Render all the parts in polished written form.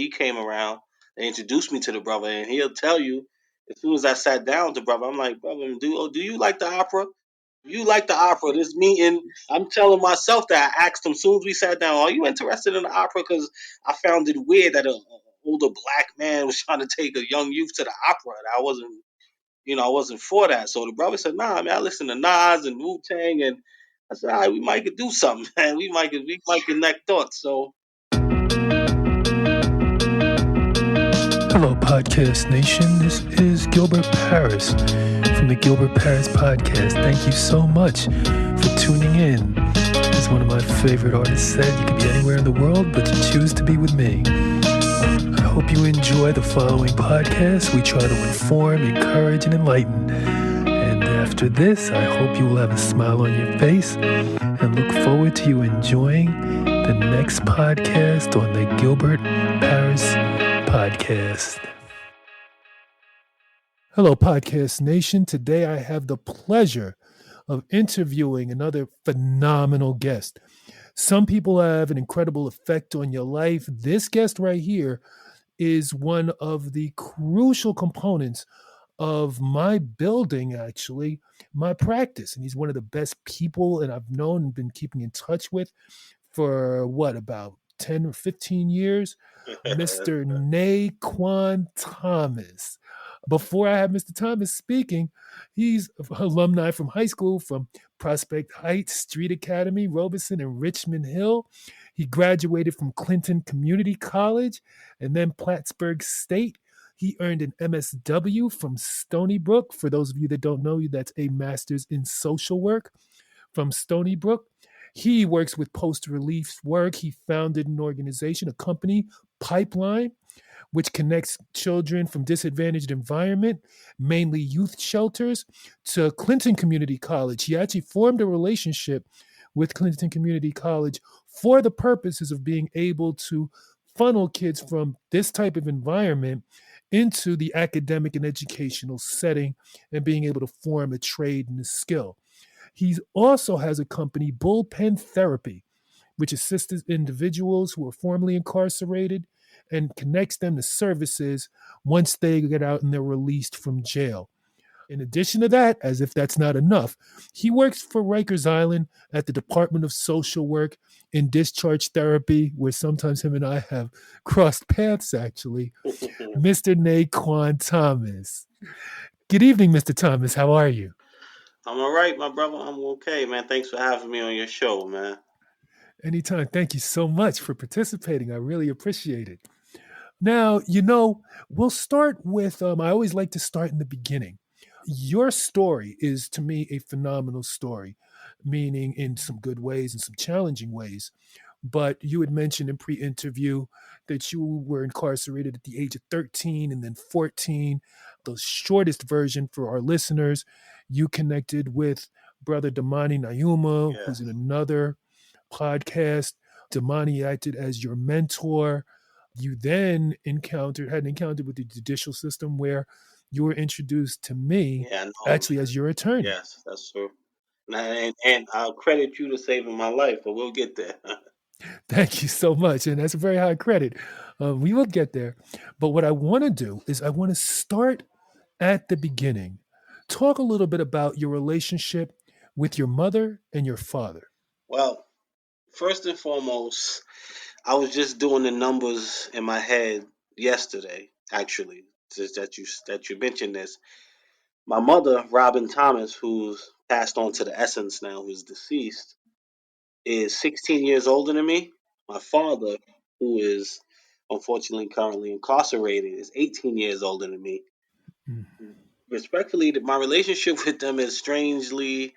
he came around and introduced me to the brother, and he'll tell you as soon as I sat down with the brother, I'm like, brother, do you like the opera? You like the opera? This meeting, I'm telling myself that I asked him as soon as we sat down, are you interested in the opera? Because I found it weird that a older black man was trying to take a young youth to the opera. And I wasn't for that. So the brother said, nah, man, I listen to Nas and Wu Tang, and I said, all right, we might could do something, man. We might connect thoughts. So Hello, Podcast Nation. This is Gilbert Paris from the Gilbert Paris Podcast. Thank you so much for tuning in. As one of my favorite artists said, you could be anywhere in the world, but you choose to be with me. I hope you enjoy the following podcast. We try to inform, encourage, and enlighten. And after this, I hope you will have a smile on your face and look forward to you enjoying the next podcast on the Gilbert Paris Podcast. Hello, Podcast Nation. Today I have the pleasure of interviewing another phenomenal guest. Some people have an incredible effect on your life. This guest right here is one of the crucial components of my building, actually, my practice. And he's one of the best people and I've known and been keeping in touch with for about 10 or 15 years, Mr. Naquan Thomas. Before I have Mr. Thomas speaking, he's an alumni from high school from Prospect Heights, Street Academy, Robeson, and Richmond Hill. He graduated from Clinton Community College and then Plattsburgh State. He earned an MSW from Stony Brook. For those of you that don't know, that's a master's in social work from Stony Brook. He works with post-relief work. He founded an organization, a company, Pipeline, which connects children from disadvantaged environment, mainly youth shelters, to Clinton Community College. He actually formed a relationship with Clinton Community College for the purposes of being able to funnel kids from this type of environment into the academic and educational setting and being able to form a trade and a skill. He also has a company, Bullpen Therapy, which assists individuals who are formerly incarcerated and connects them to services once they get out and they're released from jail. In addition to that, as if that's not enough, he works for Rikers Island at the Department of Social Work in discharge therapy, where sometimes him and I have crossed paths, actually. Mr. Naquan Thomas. Good evening, Mr. Thomas. How are you? I'm all right, my brother. I'm okay, man. Thanks for having me on your show, man. Anytime. Thank you so much for participating. I really appreciate it. Now, we'll start with, I always like to start in the beginning. Your story is, to me, a phenomenal story, meaning in some good ways and some challenging ways. But you had mentioned in pre-interview that you were incarcerated at the age of 13 and then 14. The shortest version for our listeners, you connected with Brother Damani Nayuma, Yes. who's in another podcast. Damani acted as your mentor. You then had an encounter with the judicial system where you were introduced to me, actually, as your attorney. Yes, that's true. And I'll credit you to saving my life, but we'll get there. Thank you so much. And that's a very high credit. We will get there. But what I want to do is I want to start at the beginning. Talk a little bit about your relationship with your mother and your father. Well, first and foremost, I was just doing the numbers in my head yesterday, actually, just that you mentioned this. My mother, Robin Thomas, who's passed on to the essence now, who's deceased, is 16 years older than me. My father, who is unfortunately currently incarcerated, is 18 years older than me. Mm. Respectfully, my relationship with them is strangely,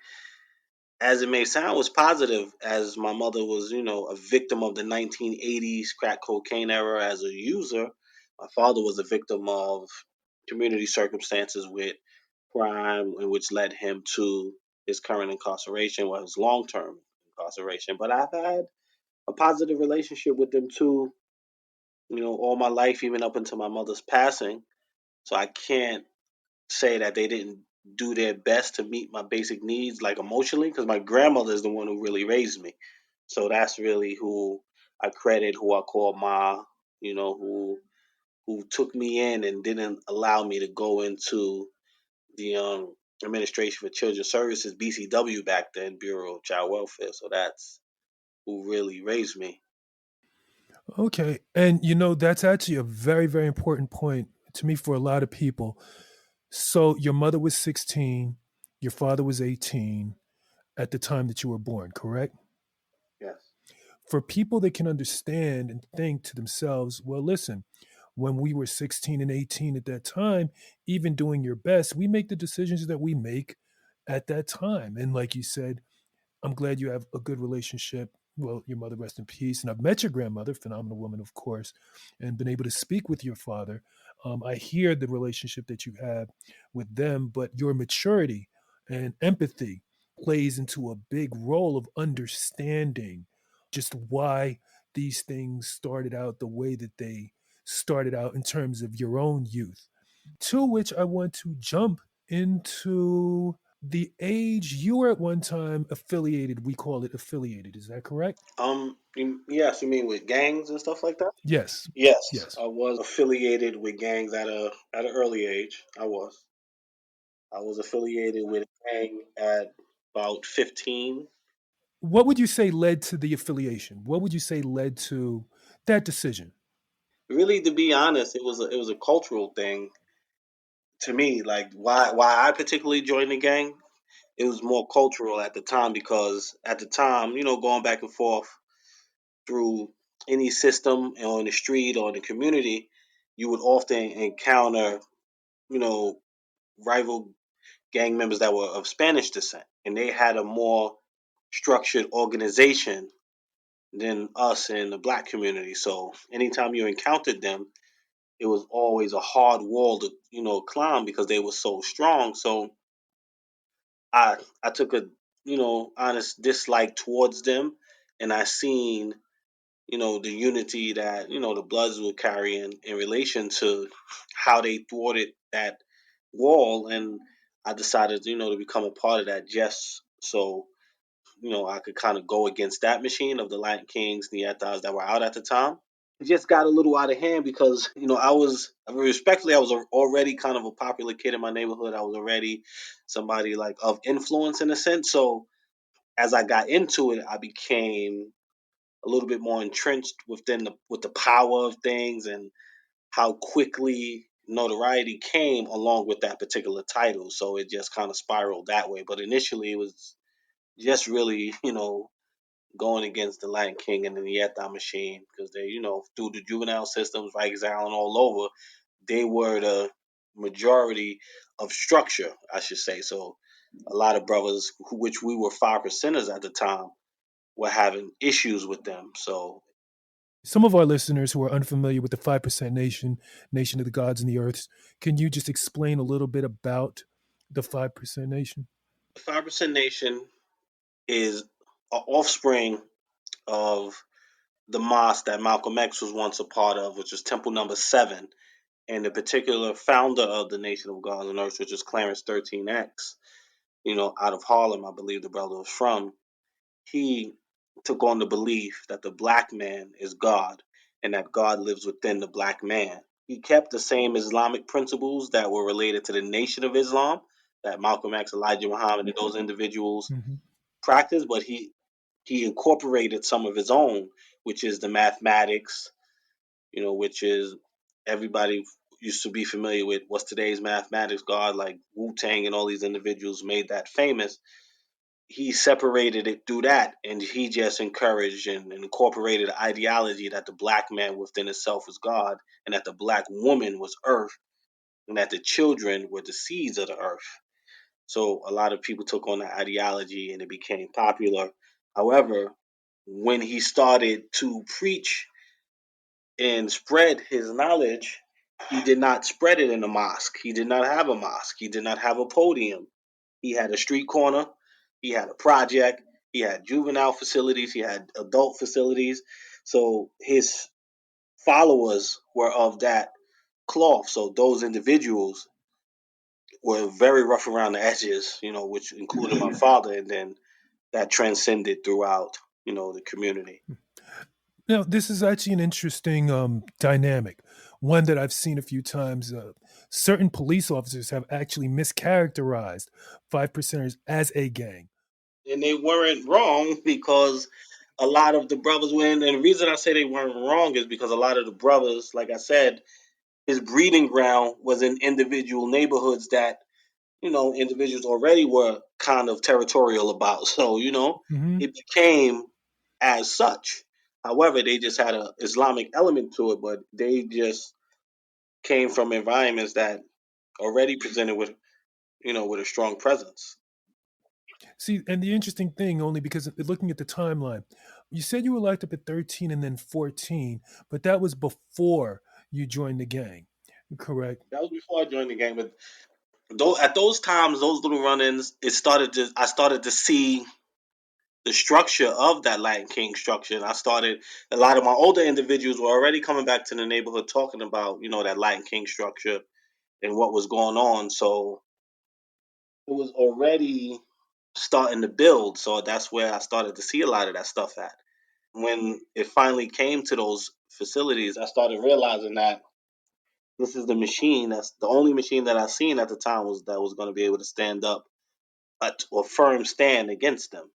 as it may sound, was positive, as my mother was, a victim of the 1980s crack cocaine era as a user. My father was a victim of community circumstances with crime, and which led him to his current incarceration, or his long-term incarceration. But I've had a positive relationship with them too, all my life, even up until my mother's passing. So I can't say that they didn't do their best to meet my basic needs, like emotionally, because my grandmother is the one who really raised me. So that's really who I credit, who I call Ma, who took me in and didn't allow me to go into the Administration for Children's Services, BCW back then, Bureau of Child Welfare. So that's who really raised me. Okay. And that's actually a very, very important point to me for a lot of people. So your mother was 16, your father was 18 at the time that you were born, correct? Yes. For people that can understand and think to themselves, well, listen, when we were 16 and 18 at that time, even doing your best, we make the decisions that we make at that time. And like you said, I'm glad you have a good relationship. Well, your mother, rest in peace. And I've met your grandmother, phenomenal woman, of course, and been able to speak with your father. I hear the relationship that you have with them, but your maturity and empathy plays into a big role of understanding just why these things started out the way that they started out in terms of your own youth. To which I want to jump into the age you were at one time affiliated. We call it affiliated. Is that correct? Yes, you mean with gangs and stuff like that? Yes. Yes, Yes. I was affiliated with gangs at an early age. I was affiliated with a gang at about 15. What would you say led to the affiliation? What would you say led to that decision? Really, to be honest, it was a cultural thing to me. Like why I particularly joined the gang, it was more cultural at the time because at the time, going back and forth through any system on the street or in the community, you would often encounter, you know, rival gang members that were of Spanish descent, and they had a more structured organization than us in the black community. So anytime you encountered them, it was always a hard wall to climb because they were so strong. So I took a honest dislike towards them, and I seen the unity that the Bloods were carrying in relation to how they thwarted that wall, and I decided to become a part of that just so I could kind of go against that machine of the Latin Kings, Nietas that were out at the time. It just got a little out of hand because I was already kind of a popular kid in my neighborhood. I was already somebody like of influence in a sense. So as I got into it, I became a little bit more entrenched with the power of things and how quickly notoriety came along with that particular title. So it just kind of spiraled that way. But initially, it was just really going against the Latin King and the Nieta machine because they through the juvenile systems, Rikers Island, all over, they were the majority of structure, I should say. So a lot of brothers, which we were 5%ers at the time, were having issues with them. So Some of our listeners who are unfamiliar with the 5% Nation, Nation of the Gods and the Earths, can you just explain a little bit about the 5% Nation? the 5% Nation is an offspring of the mosque that Malcolm X was once a part of, which was Temple Number 7, and the particular founder of the Nation of Gods and Earths, which is Clarence 13X, out of Harlem, I believe the brother was from. He took on the belief that the black man is God and that God lives within the black man. He kept the same Islamic principles that were related to the Nation of Islam that Malcolm X, Elijah Muhammad, and those individuals Mhm. practiced, but he incorporated some of his own, which is the mathematics, which is everybody used to be familiar with what's today's mathematics god, like Wu Tang and all these individuals made that famous. He separated it through that, and he just encouraged and incorporated the ideology that the black man within itself was God, and that the black woman was earth, and that the children were the seeds of the earth. So a lot of people took on that ideology and it became popular. However, when he started to preach and spread his knowledge, he did not spread it in a mosque. He did not have a mosque. He did not have a podium. He had a street corner. He had a project. He had juvenile facilities. He had adult facilities. So his followers were of that cloth. So those individuals were very rough around the edges, which included my father. And then that transcended throughout, the community. Now, this is actually an interesting dynamic, one that I've seen a few times. Certain police officers have actually mischaracterized five percenters as a gang. And they weren't wrong because a lot of the brothers went. And the reason I say they weren't wrong is because a lot of the brothers, like I said, his breeding ground was in individual neighborhoods that individuals already were kind of territorial about. So Hmm. it became as such. However, they just had a Islamic element to it, but they just came from environments that already presented with with a strong presence. See, and the interesting thing, only because looking at the timeline, you said you were locked up at 13 and then 14, but that was before you joined the gang, correct? That was before I joined the game, but at those times, those little run-ins, I started to see the structure of that Latin King structure. And I started a lot of my older individuals were already coming back to the neighborhood talking about that Latin King structure and what was going on. So it was already starting to build. So that's where I started to see a lot of that stuff at. When it finally came to those facilities, I started realizing that this is the machine. That's the only machine that I seen at the time was that was going to be able to stand up a firm stand against them.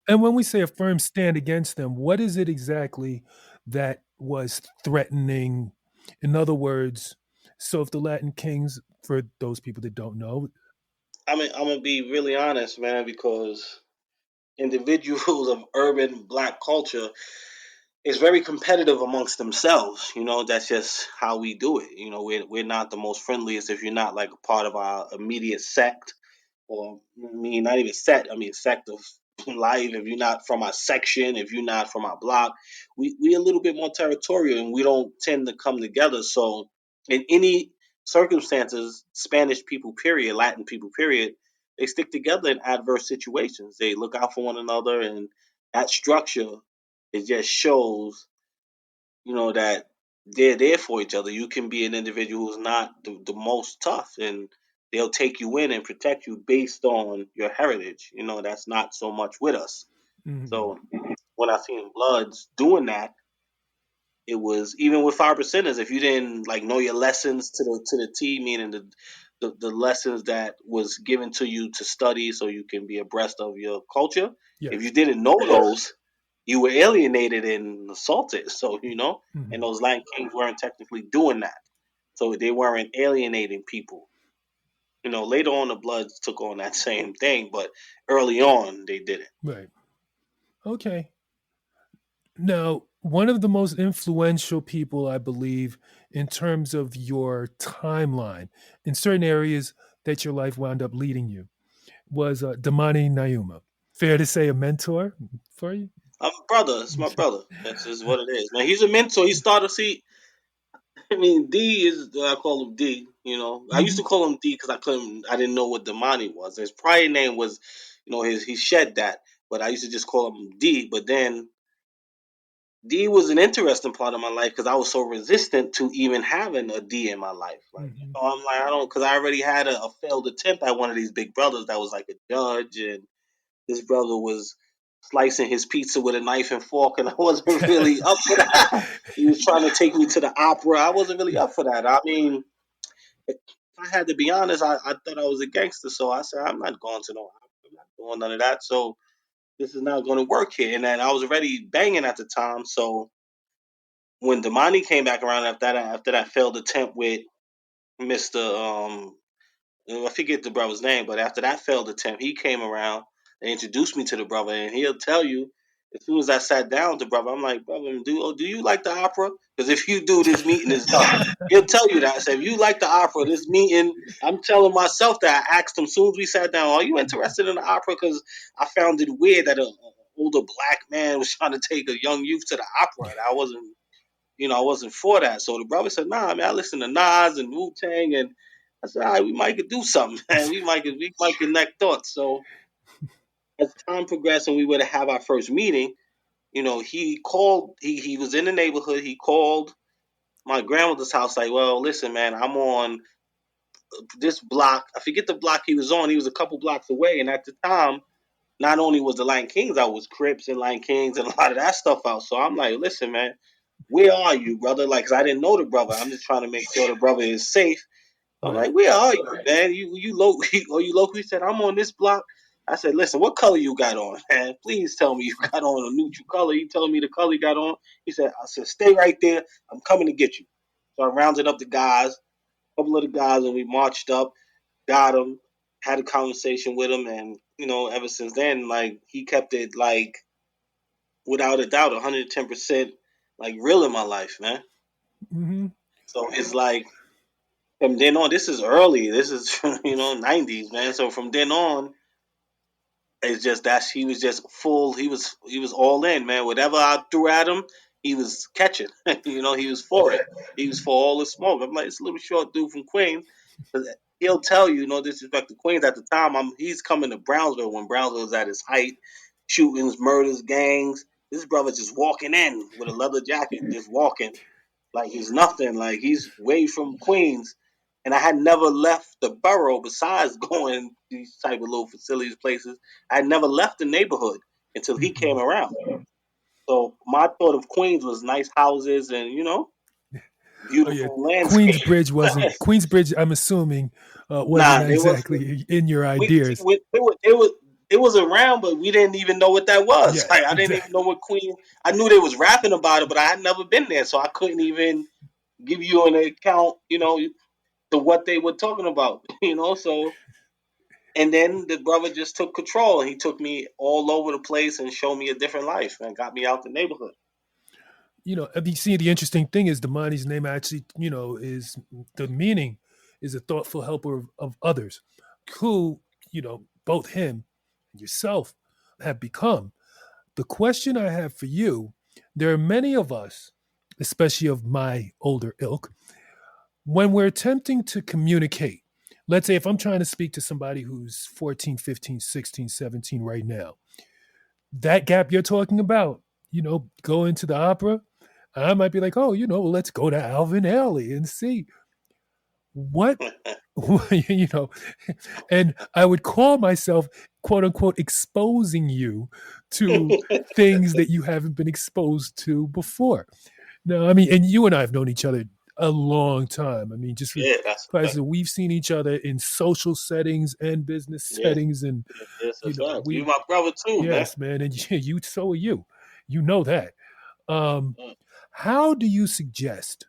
And when we say a firm stand against them, what is it exactly that was threatening? In other words, so if the Latin Kings, for those people that don't know, I'm gonna be really honest, man, because individuals of urban black culture is very competitive amongst themselves. That's just how we do it. We're not the most friendliest if you're not like a part of our immediate sect, or I mean, not even sect. I mean, sect of life. If you're not from our section, if you're not from our block, we a little bit more territorial, and we don't tend to come together. So, in any circumstances, Spanish people, period, Latin people, period, they stick together in adverse situations. They look out for one another, and that structure it just shows that they're there for each other. You can be an individual who's not the most tough, and they'll take you in and protect you based on your heritage. That's not so much with us. mhm, So when I seen Bloods doing that, it was even with five percenters. If you didn't like know your lessons to the T, meaning the lessons that was given to you to study so you can be abreast of your culture. If you yes, didn't know those, you were alienated and assaulted. So and mhm. those Latin Kings weren't technically doing that, so they weren't alienating people. Later on the Bloods took on that same thing, but early on they didn't. Right. Okay. Now, one of the most influential people, I believe, in terms of your timeline in certain areas that your life wound up leading you was Damani Nayuma. Fair to say a mentor for you? I'm a brother. It's my brother. That's just what it is, man. He's a mentor. He started. See, I mean, D is I call him D. I used to Mhm. call him D because I didn't know what Damani was. His prior name was, he shed that, but I used to just call him D. But then D was an interesting part of my life because I was so resistant to even having a D in my life. Like, Mhm. I'm like, I don't, because I already had a failed attempt at one of these big brothers that was like a judge, and this brother was slicing his pizza with a knife and fork, and I wasn't really up for that. He was trying to take me to the opera. I wasn't really up for that. I mean, if I had to be honest, I thought I was a gangster, so I said, I'm not going to no opera. I'm not doing none of that. So this is not going to work here. And then I was already banging at the time, so when Damani came back around after that failed attempt with Mister I forget the brother's name, but after that failed attempt, he came around and introduced me to the brother, and he'll tell you as soon as I sat down with the brother, I'm like, brother, do you like the opera? Because if you do, this meeting is done. He'll tell you that. I said, if you like the opera, this meeting, I'm telling myself that I asked him as soon as we sat down, are you interested in the opera? Because I found it weird that a older black man was trying to take a young youth to the opera, and I wasn't for that. So the brother said, "Nah, man, I listen to Nas and Wu Tang," and I said, "All right, we might could do something, man. We might connect thoughts." So as time progressed and we were to have our first meeting, he called. He was in the neighborhood. He called my grandmother's house. Like, well, listen, man, I'm on this block. I forget the block he was on. He was a couple blocks away, and at the time, not only was the Lion Kings out, was Crips and Lion Kings and a lot of that stuff out. So I'm like, listen, man, where are you, brother? Like, 'cause I didn't know the brother. I'm just trying to make sure the brother is safe. I'm Right. like, where are you, man? You local? Are you local? He said, I'm on this block. I said, listen, what color you got on, man? Please tell me you got on a neutral color. He telling me the color he got on. He said, I said, stay right there. I'm coming to get you. So I rounded up the guys, a couple of the guys, and we marched up, got him, had a conversation with him, and ever since then, like he kept it like without a doubt, 110% like real in my life, man. Mm-hmm. So it's like from then on, this is early. This is 90s, man. So from then on, it's just that he was just full. He was all in, man. Whatever I threw at him, he was catching. He was for it. He was for all the smoke. I'm like, this little short dude from Queens. 'Cause he'll tell you, no disrespect to Queens. At the time, he's coming to Brownsville when Brownsville was at its height, shootings, murders, gangs. This brother's just walking in with a leather jacket, just walking like he's nothing. Like he's way from Queens. And I had never left the borough besides going to these type of little facilities, places. I had never left the neighborhood until he came Mm-hmm. around. So my thought of Queens was nice houses and, Oh yeah, beautiful landscape. Queensbridge. I'm assuming wasn't Nah, it was exactly in your we see ideas. it was around, but we didn't even know what that was. Yeah, Like I didn't even exactly. know what Queens. I knew they was rapping about it, but I had never been there, so I couldn't even give you an account. To what they were talking about. So and then the brother just took control. He took me all over the place and showed me a different life and got me out the neighborhood. I mean, see, the interesting thing is Damani's name actually, is the meaning is a thoughtful helper of others, who, both him and yourself have become. The question I have for you: there are many of us, especially of my older ilk, when we're attempting to communicate. Let's say if I'm trying to speak to somebody who's 14, 15, 16, 17 right now, that gap you're talking about, going to the opera, I might be like, oh, well, let's go to Alvin Ailey and see what, you know, and I would call myself, quote unquote, exposing you to things that you haven't been exposed to before. No, I mean, and you and I have known each other a long time. I mean, just Yeah, that's a fact. we've seen each other in social settings and business Yeah, settings, and yes, that's a fact. You we my brother too, man. yes, man, and you so are you. You know that. Um, how do you suggest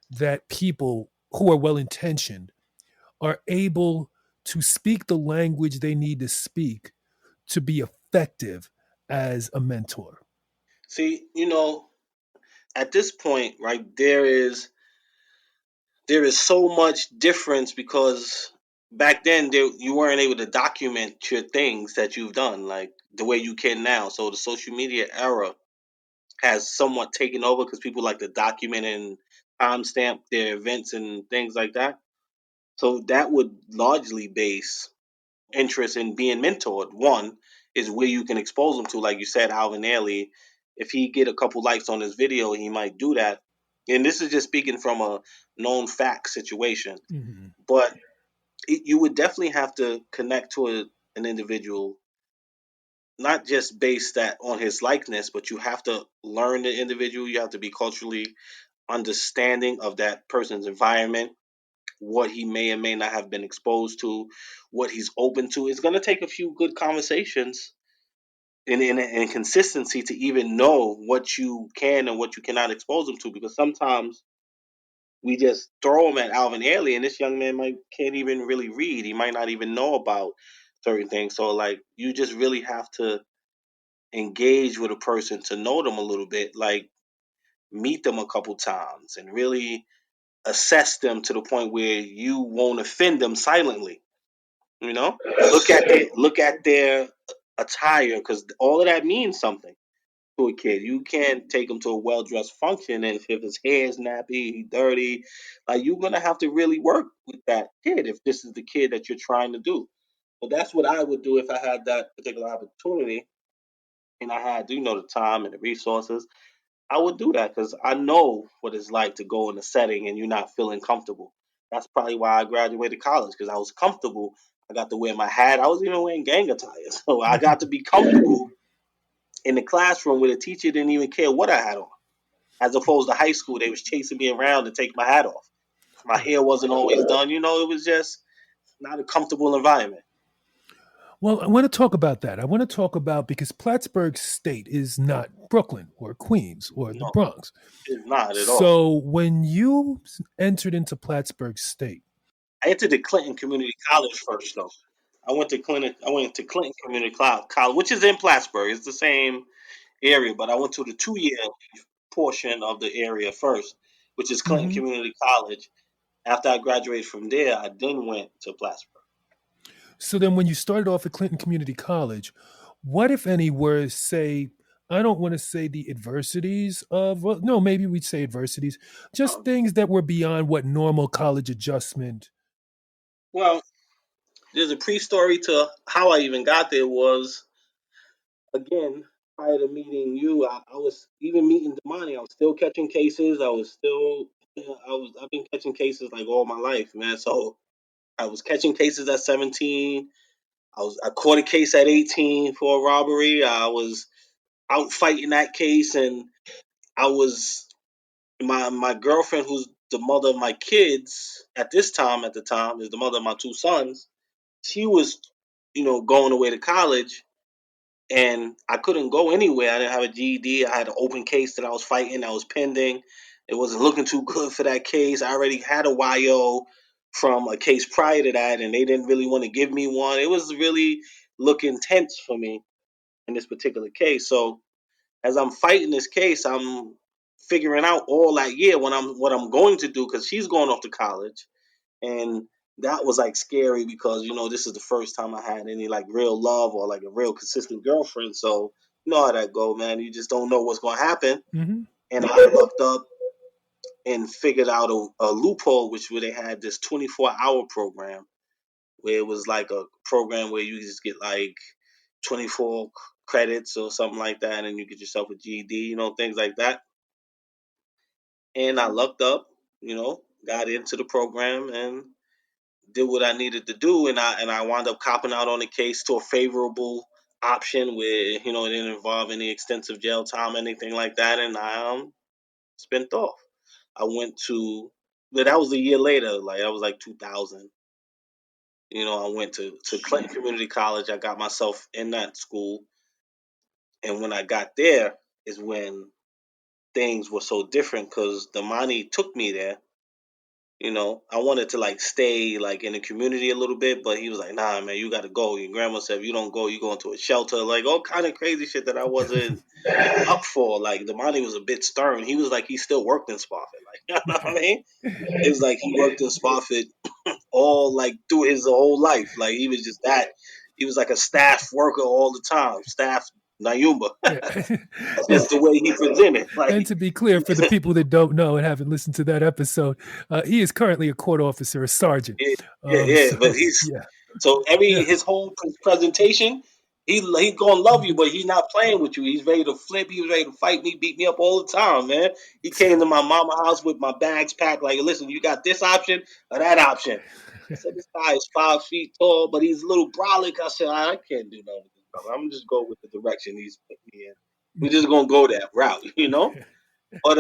that people who are well intentioned are able to speak the language they need to speak to be effective as a mentor? See, at this point, right, there is so much difference because back then you weren't able to document your things that you've done like the way you can now. So the social media era has somewhat taken over because people like to document and timestamp their events and things like that. So that would largely base interest in being mentored. One is where you can expose them to, like you said, Alvin Ailey. If he get a couple likes on his video, he might do that. And this is just speaking from a known fact situation. Mhm. But you would definitely have to connect to an individual, not just base that on his likeness, but you have to learn the individual. You have to be culturally understanding of that person's environment, what he may and may not have been exposed to, what he's open to. It's going to take a few good conversations and consistency to even know what you can and what you cannot expose them to. Because sometimes we just throw him at Alvin Ailey, and this young man might can't even really read. He might not even know about certain things. So like you just really have to engage with a person to know them a little bit, like meet them a couple times and really assess them to the point where you won't offend them silently. Look at their attire because all of that means something to a kid. You can't take him to a well dressed function, and if his hair is nappy, he's dirty, like you're gonna have to really work with that kid if this is the kid that you're trying to do. So that's what I would do if I had that particular opportunity and I had, the time and the resources. I would do that because I know what it's like to go in a setting and you're not feeling comfortable. That's probably why I graduated college because I was comfortable. I got to wear my hat. I was even wearing gang attire. So I got to be comfortable in the classroom where the teacher didn't even care what I had on. As opposed to high school, they was chasing me around to take my hat off. My Right. hair wasn't always done. It was just not a comfortable environment. Well, I want to talk about that. I want to talk about because Plattsburgh State is not Brooklyn or Queens or the No, Bronx. it's not at all. So when you entered into Plattsburgh State, I entered the Clinton Community College first, though. I went to Clinton Community College, which is in Plattsburgh. It's the same area, but I went to the 2 year portion of the area first, which is Clinton hmm Community College. After I graduated from there, I then went to Plattsburgh. so then when you started off at Clinton Community College, what if any were say, I don't want to say the adversities of, well, no, maybe we'd say adversities, just Um, things that were beyond what normal college adjustment. well, there's a pre-story to how I even got there. Was again prior to meeting you, I was even meeting Damani. I was still catching cases. I've been catching cases like all my life, man. So I was catching cases at 17. I caught a case at 18 for a robbery. I was out fighting that case, and I was my girlfriend, who's the mother of my kids at the time is the mother of my two sons. She was, going away to college, and I couldn't go anywhere. I didn't have a GED. I had an open case that I was fighting that was pending. It wasn't looking too good for that case. I already had a YO from a case prior to that, and they didn't really want to give me one. It was really looking tense for me in this particular case. So as I'm fighting this case, I'm figuring out all that year what I'm going to do because she's going off to college, and that was like scary because this is the first time I had any like real love or like a real consistent girlfriend. So you know how that go, man. You just don't know what's going to happen. hmm And I looked up and figured out a loophole, which where they had this 24-hour program where it was like a program where you just get like 24 credits or something like that, and you get yourself a GED, things like that. And I looked up, got into the program and did what I needed to do, and I wound up copping out on the case to a favorable option where it didn't involve any extensive jail time, anything like that, and I spent off. I went to, but that was a year later, like that was like 2000. I went to Clinton Community College. I got myself in that school, and when I got there is when things were so different because the money took me there. I wanted to like stay like in the community a little bit, but he was like, "Nah, man, you got to go." Your grandma said, "If you don't go, you go into a shelter." Like all kind of crazy shit that I wasn't up for. Like the money was a bit stern. He was like, he still worked in Spofford. Like you know what I mean? It was like he worked in Spofford all like through his whole life. Like he was just that. He was like a staff worker all the time. Staff Nayumba. Yeah. That's just the way he presented. Like And to be clear, for the people that don't know and haven't listened to that episode, he is currently a court officer, a sergeant. yeah, yeah, yeah. But So he's yeah, so yeah. his whole presentation, he gonna love you, but he's not playing with you. He's ready to flip. He was ready to fight me, beat me up all the time, man. He came to my mama house with my bags packed. Like, listen, you got this option or that option. I said, this guy is 5 feet tall, but he's a little brolic. I said, I can't do nothing with this brother. I'm just go with the direction he's put me in. We're just gonna go that route, you know. But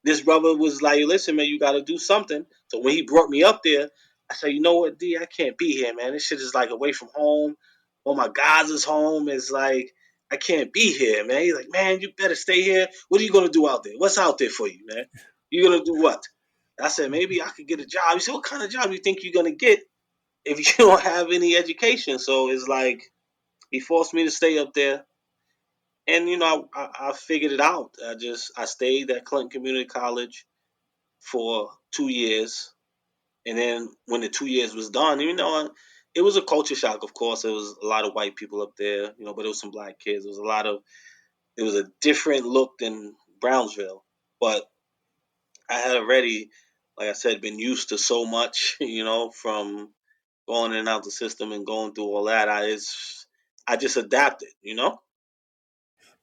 this brother was like, "Listen, man, you got to do something." So when he brought me up there, I said, "You know what, D? I can't be here, man. This shit is like away from home. All my guys is home. It's like I can't be here, man." He's like, "Man, you better stay here. What are you gonna do out there? What's out there for you, man? You gonna do what?" I said, "Maybe I could get a job." He said, "What kind of job you think you're gonna get if you don't have any education?" So it's like he forced me to stay up there, and I figured it out. I stayed at Clinton Community College for 2 years, and then when the 2 years was done, it was a culture shock. Of course, there was a lot of white people up there, but there was some black kids. It was a different look than Brownsville, but I had already, like I said, been used to so much, from going in and out the system and going through all that. I just adapted.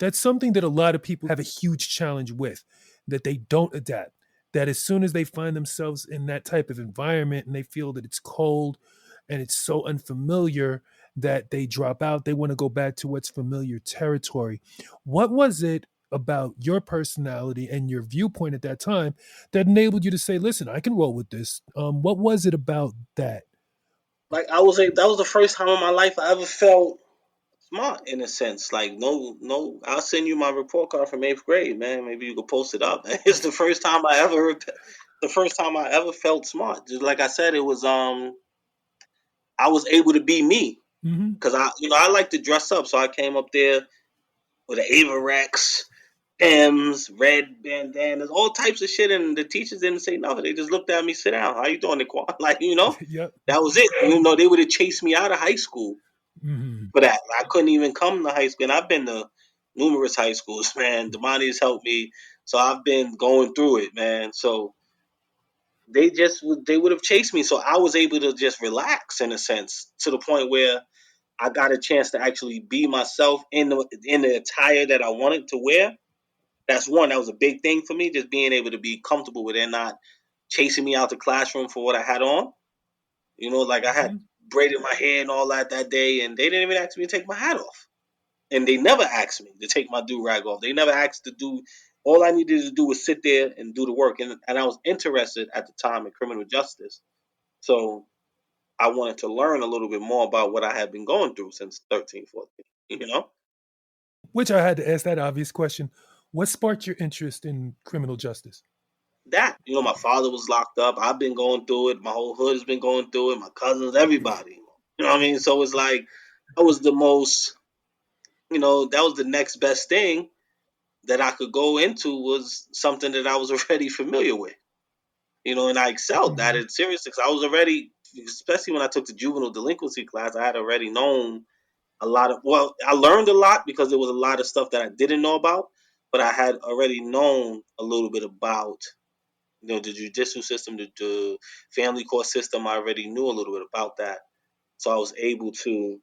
That's something that a lot of people have a huge challenge with, that they don't adapt. That as soon as they find themselves in that type of environment and they feel that it's cold and it's so unfamiliar that they drop out. They want to go back to what's familiar territory. What was it about your personality and your viewpoint at that time that enabled you to say, listen, I can roll with this? What was it about that? Like I was, that was the first time in my life I ever felt smart in a sense. Like no, I'll send you my report card from 8th grade, man. Maybe you could post it up. It's the first time I ever felt smart. Just like I said, it was I was able to be me Hmm. because I like to dress up, so I came up there with an Averex, M's, red bandanas, all types of shit, and the teachers didn't say nothing. They just looked at me, sit down. How you doing, Naquan? Like Yep. that was it. They would have chased me out of high school Hmm. for that. I couldn't even come to high school, and I've been to numerous high schools, man. Damani's helped me, so I've been going through it, man. So they would have chased me, so I was able to just relax in a sense to the point where I got a chance to actually be myself in the attire that I wanted to wear. That's one. That was a big thing for me, just being able to be comfortable with it, not chasing me out the classroom for what I had on. Like I had Hmm. braided my hair and all that day, and they didn't even ask me to take my hat off. And they never asked me to take my do rag off. They never asked to do. All I needed to do was sit there and do the work. And I was interested at the time in criminal justice, so I wanted to learn a little bit more about what I had been going through since 13, 14. You know Which I had to ask that obvious question. What sparked your interest in criminal justice? that. My father was locked up. I've been going through it. My whole hood has been going through it. My cousins, everybody. You know what I mean? So it's like that was the most. That was the next best thing that I could go into was something that I was already familiar with. And I excelled at Hmm. it seriously because I was already, especially when I took the juvenile delinquency class, I had already known a lot of. Well, I learned a lot because there was a lot of stuff that I didn't know about, but I had already known a little bit about the judicial system, the family court system. I already knew a little bit about that, so I was able to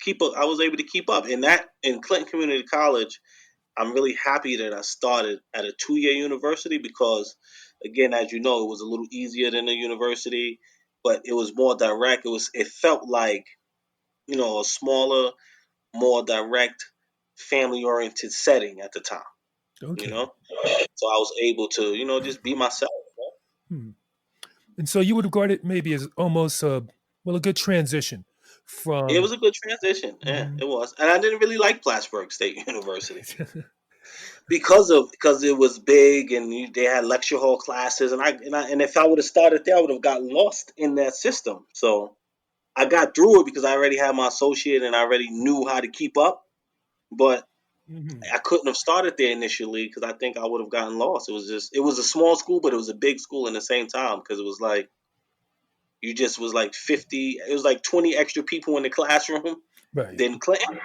keep up. I was able to keep up, and that in Clinton Community College. I'm really happy that I started at a 2-year university because, again, as you know, it was a little easier than a university, but it was more direct. It felt like a smaller, more direct, family oriented setting at the time. You Okay. know, so I was able to just be myself. Hmm. And so you would regard it maybe as almost a good transition It from. was a good transition. Yeah, Mhm. it was, and I didn't really like Plattsburgh State University because it was big and they had lecture hall classes, and if I would have started there, I would have got lost in that system. So I got through it because I already had my associate and I already knew how to keep up. But Mhm. I couldn't have started there initially because I think I would have gotten lost. It was a small school, but it was a big school in the same time because it was like you just was like 50. It was like 20 extra people in the classroom. Right. Then Clinton,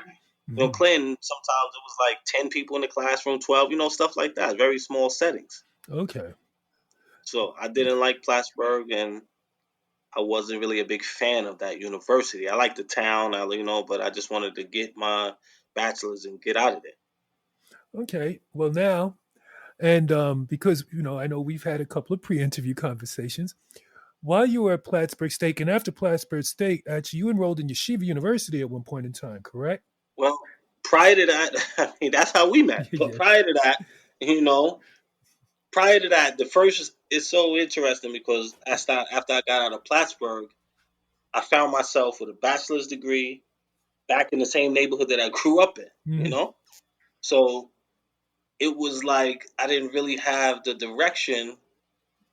Mhm. Clinton sometimes it was like 10 people in the classroom, 12, stuff like that. Very small settings. Okay. So I didn't like Plattsburgh, and I wasn't really a big fan of that university. I liked the town, but I just wanted to get my bachelor's and get out of there. Okay. Well, now, and because I know we've had a couple of pre-interview conversations while you were at Plattsburgh State, and after Plattsburgh State, actually, you enrolled in Yeshiva University at one point in time, correct? Well, prior to that, I mean, that's how we met. But Yeah. you know, prior to that, the first is so interesting because after I got out of Plattsburgh, I found myself with a bachelor's degree back in the same neighborhood that I grew up in. You Hmm. know, so it was like I didn't really have the direction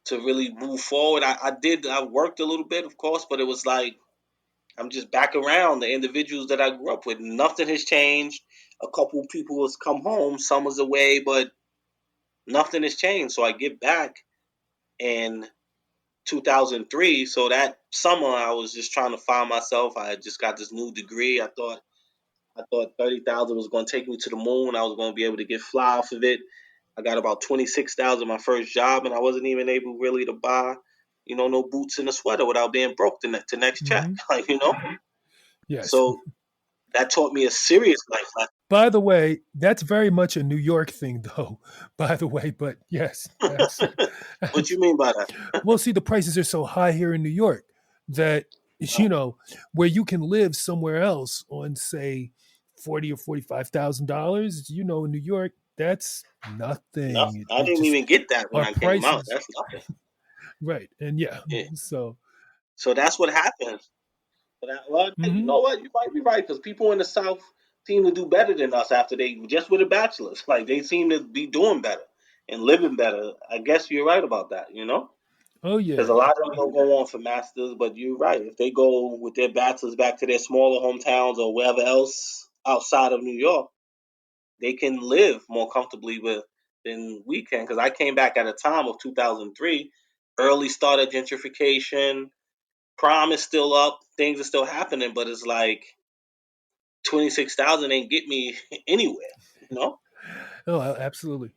to really move forward. I worked a little bit, of course, but it was like I'm just back around the individuals that I grew up with. Nothing has changed. A couple people has come home, some was away, but nothing has changed. So I get back in 2003. So that summer, I was just trying to find myself. I had just got this new degree. I thought 30,000 was going to take me to the moon. I was going to be able to get fly off of it. I got about 26,000 my first job, and I wasn't even able really to buy, no boots and a sweater without being broke to next check. Hmm. Yes. So that taught me a serious life lesson. By the way, that's very much a New York thing, though. By the way, but yes, What you mean by that? well, see, the prices are so high here in New York. that, Wow. where you can live somewhere else on, say, 40 or $45,000. In New York, that's nothing. Nothing. I It didn't just even get that when our I came out. prices, That's nothing. right? And yeah, Yeah. so So that's what happens. Well, you hmm know what? You might be right because people in the South seem to do better than us after they just with a bachelor's. Like they seem to be doing better and living better. I guess you're right about that. oh Because yeah, a lot of them don't go on for masters, but you're right. If they go with their bachelors back to their smaller hometowns or wherever else outside of New York, they can live more comfortably with than we can. Because I came back at a time of 2003, early start of gentrification. Crime is still up, things are still happening, but it's like 26,000 ain't get me anywhere, you know. oh absolutely.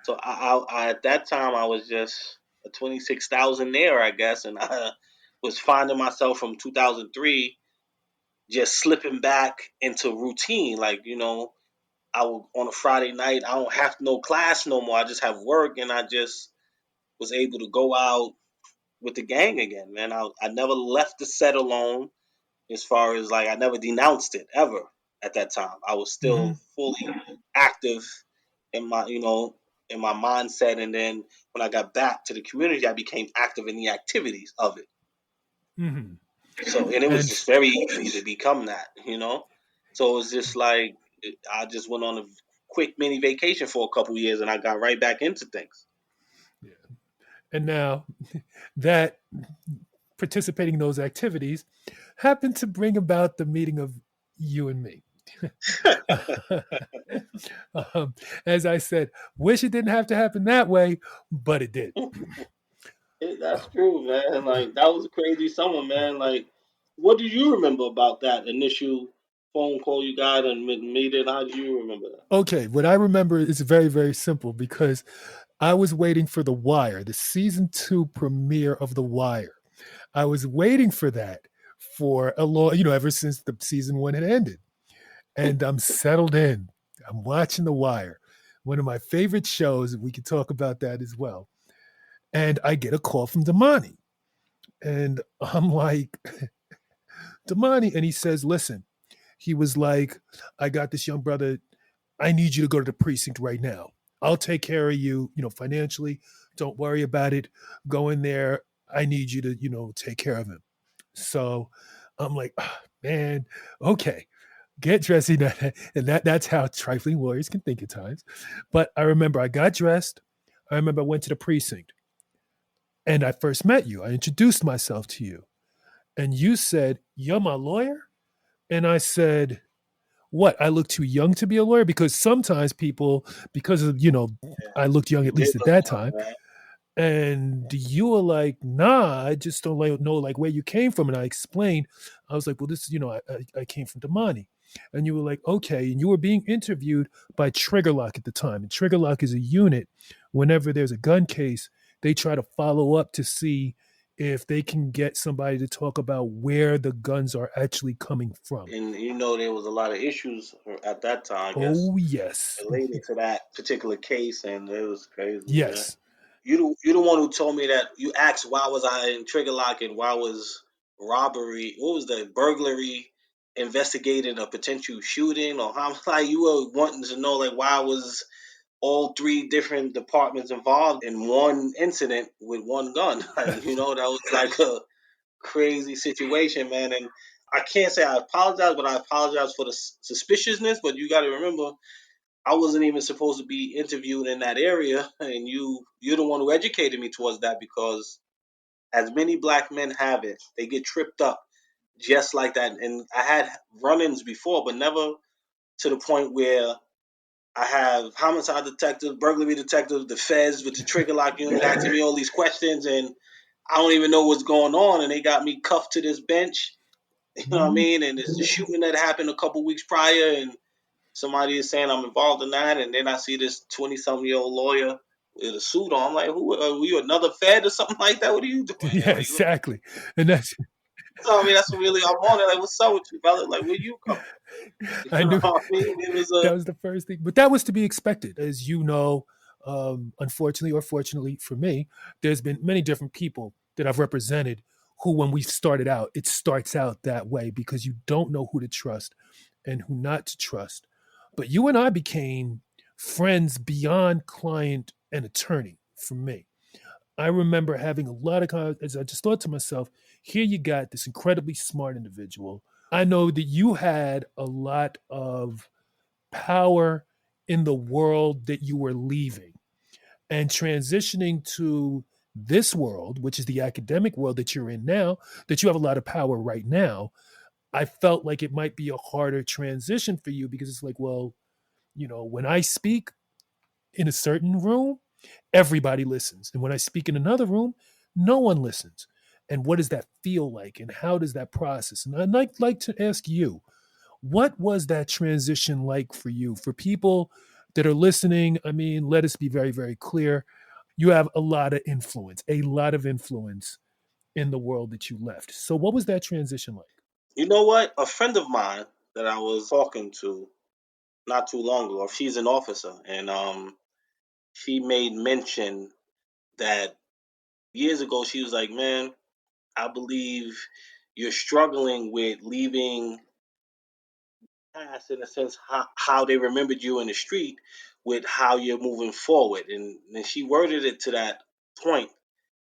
So at that time I was just a 26,000 there, I guess, and I was finding myself from 2003 just slipping back into routine. Like I would on a Friday night I don't have no class no more. I just have work, and I just was able to go out with the gang again. Man, I never left the set alone. As far as like I never denounced it ever at that time. I was hmm still fully active in my in my mindset, and then when I got back to the community, I became active in the activities of it. hmm So and it was and just very easy to become that. So it was just like I just went on a quick mini vacation for a couple years, and I got right back into things. yeah. And now that participating in those activities happened to bring about the meeting of you and me. um, as I said, wish it didn't have to happen that way, but it did. That's true, man. Like that was a crazy summer, man. Like, what do you remember about that initial phone call you got and meeting? How do you remember that? Okay, what I remember is very, very simple because I was waiting for The Wire, the season 2 premiere of The Wire. I was waiting for that for a long, ever since the season 1 had ended. And I'm settled in. I'm watching The Wire, one of my favorite shows. We could talk about that as well. And I get a call from Damani. And I'm like, Damani. And he says, listen, he was like, I got this young brother. I need you to go to the precinct right now. I'll take care of you, financially. Don't worry about it. Go in there. I need you to, take care of him. So I'm like, oh, man, okay, get dressed. And that's how trifling lawyers can think at times. But I remember I got dressed. I remember I went to the precinct and I first met you. I introduced myself to you. And you said, you're my lawyer? And I said, what? I look too young to be a lawyer? Because sometimes people, because of, I looked young You at did least at look that young, time. man. And you were like, nah, I just don't like know like where you came from. And I explained, I was like, well, this is, I came from Damani. And you were like, okay. And you were being interviewed by Triggerlock at the time. And Triggerlock is a unit. Whenever there's a gun case, they try to follow up to see if they can get somebody to talk about where the guns are actually coming from. And there was a lot of issues at that time, I guess, Oh, yes. related to that particular case, and it was crazy, man. Yes. You the one who told me that you asked why was I in trigger lock and why was robbery, what was the burglary investigating a potential shooting, or how like you were wanting to know like why was all three different departments involved in one incident with one gun. Like, that was like a crazy situation, man. And I can't say I apologize, but I apologize for the suspiciousness. But you got to remember, I wasn't even supposed to be interviewed in that area, and you're the one who educated me towards that because as many black men have it, they get tripped up just like that. And I had run-ins before, but never to the point where I have homicide detectives, burglary detectives, the feds with the trigger lock unit asking me all these questions, and I don't even know what's going on, and they got me cuffed to this bench. You know what I Mhm. mean? And it's the shooting that happened a couple weeks prior, and somebody is saying I'm involved in that, and then I see this 20-something-year-old lawyer with a suit on. I'm like, who are you, another Fed or something like that? What are you doing here? Yeah, Like, exactly. And that's, so, I mean, that's really I'm on it. Like, what's up with you, brother? Like, where you come from? I You know knew what I mean? It was that a was the first thing, but that was to be expected. As you know, unfortunately or fortunately for me, there's been many different people that I've represented who, when we started out, it starts out that way because you don't know who to trust and who not to trust. But you and I became friends beyond client and attorney for me. I remember having a lot of as I just thought to myself, here you got this incredibly smart individual. I know that you had a lot of power in the world that you were leaving and transitioning to this world, which is the academic world that you're in now, that you have a lot of power right now. I felt like it might be a harder transition for you because it's like, well, when I speak in a certain room, everybody listens. And when I speak in another room, no one listens. And what does that feel like? And how does that process? And I'd like to ask you, what was that transition like for you? For people that are listening, I mean, let us be very, very clear. You have a lot of influence in the world that you left. So, what was that transition like? You know what? A friend of mine that I was talking to not too long ago, she's an officer, and she made mention that years ago she was like, "Man, I believe you're struggling with leaving past in a sense how they remembered you in the street with how you're moving forward." And she worded it to that point,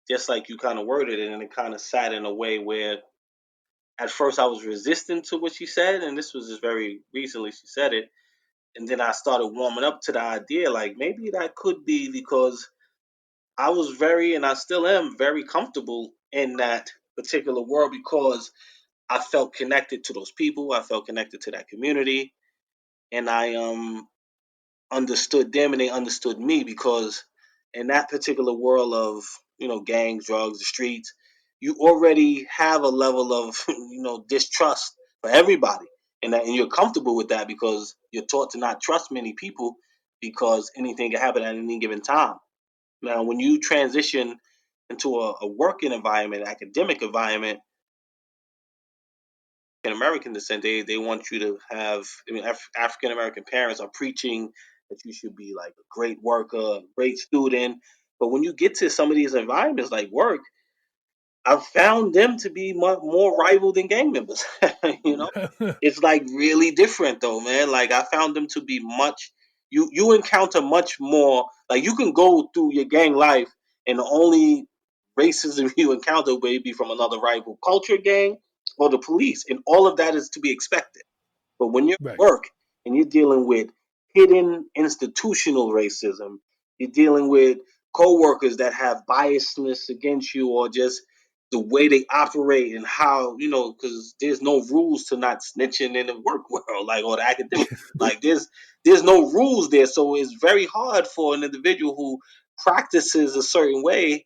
just like you kind of worded it, and it kind of sat in a way where at first I was resistant to what she said, and this was just very recently she said it, and then I started warming up to the idea, like maybe that could be because I was very, and I still am very comfortable in that particular world because I felt connected to those people, I felt connected to that community, and I understood them and they understood me because in that particular world of gangs, drugs, the streets, you already have a level of distrust for everybody, and you're comfortable with that because you're taught to not trust many people because anything can happen at any given time. Now, when you transition into a working environment, academic environment, American descent, they want you to have. I mean, African American parents are preaching that you should be like a great worker, a great student. But when you get to some of these environments like work, I've found them to be more rival than gang members. you know, it's like really different though, man. Like I found them to be much. You encounter much more. Like you can go through your gang life, and the only racism you encounter may be from another rival culture gang or the police, and all of that is to be expected. But when you're at Right. work and you're dealing with hidden institutional racism, you're dealing with coworkers that have biasness against you or just the way they operate and how, because there's no rules to not snitching in the work world, like or the academic. Like there's no rules there. So it's very hard for an individual who practices a certain way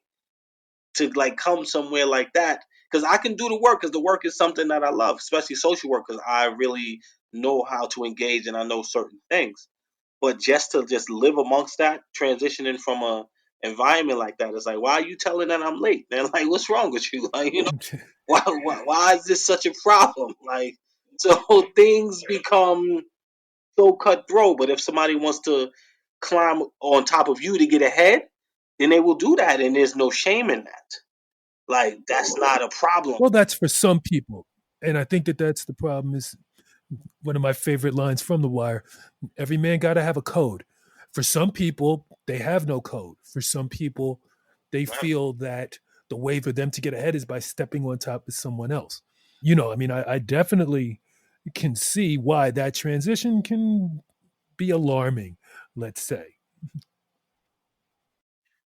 to like come somewhere like that because I can do the work because the work is something that I love, especially social work because I really know how to engage and I know certain things. But just to just live amongst that, transitioning from a environment like that, it's like, why are you telling that I'm late? Man, like, what's wrong with you? Like, why is this such a problem? Like, so things become so cutthroat. But if somebody wants to climb on top of you to get ahead, then they will do that, and there's no shame in that. Like that's not a problem. Well, that's for some people. And I think that that's the problem is one of my favorite lines from The Wire. Every man got to have a code. For some people, they have no code. For some people, they feel that the way for them to get ahead is by stepping on top of someone else. I mean, I definitely can see why that transition can be alarming, let's say.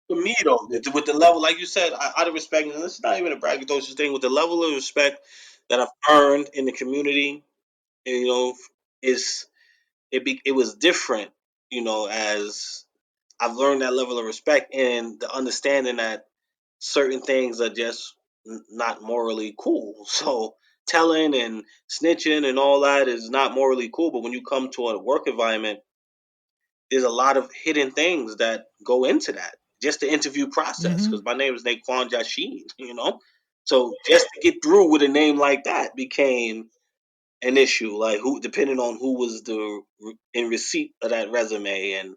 For me though, with the level, like you said, out of respect, and this is not even a braggadocious thing. With the level of respect that I've earned in the community, and, is it was different, as I've learned that level of respect and the understanding that certain things are just not morally cool. So telling and snitching and all that is not morally cool. But when you come to a work environment, there's a lot of hidden things that go into that. Just the interview process, Hmm. because my name is Naquan Thomas. So just to get through with a name like that became an issue. Like who, depending on who was the in receipt of that resume, and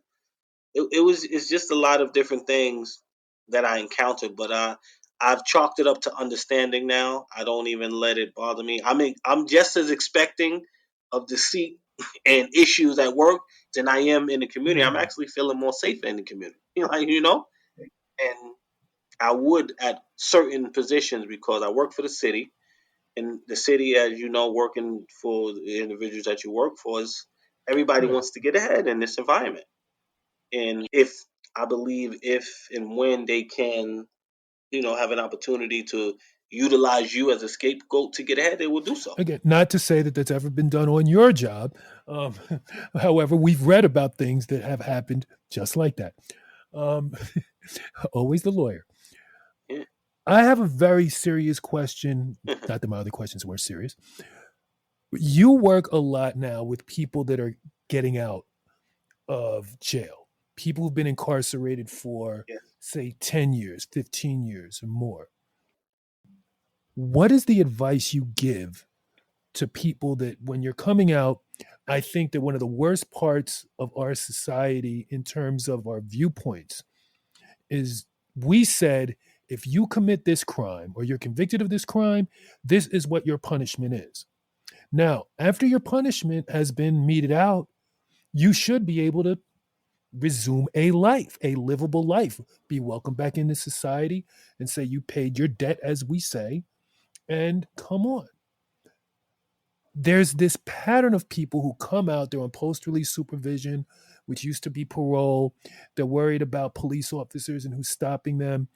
it's just a lot of different things that I encountered. But I've chalked it up to understanding now. I don't even let it bother me. I mean, I'm just as expecting of deceit and issues at work than I am in the community. I'm Mhm. actually feeling more safe in the community. And I would at certain positions because I work for the city, and the city, as you know, working for the individuals that you work for, is everybody Right. wants to get ahead in this environment. And if I believe if and when they can, have an opportunity to utilize you as a scapegoat to get ahead, they will do so. Again, not to say that that's ever been done on your job. Um, however, we've read about things that have happened just like that. Um, always the lawyer. Yeah. I have a very serious question. Not that my other questions weren't serious. You work a lot now with people that are getting out of jail, people who've been incarcerated for, Yeah. say, 10 years, 15 years, or more. What is the advice you give to people that when you're coming out? I think that one of the worst parts of our society in terms of our viewpoints is we said, if you commit this crime or you're convicted of this crime, this is what your punishment is. Now, after your punishment has been meted out, you should be able to resume a life, a livable life, be welcomed back into society and say you paid your debt, as we say, and come on. There's this pattern of people who come out, they're on post release supervision, which used to be parole. They're worried about police officers and who's stopping them.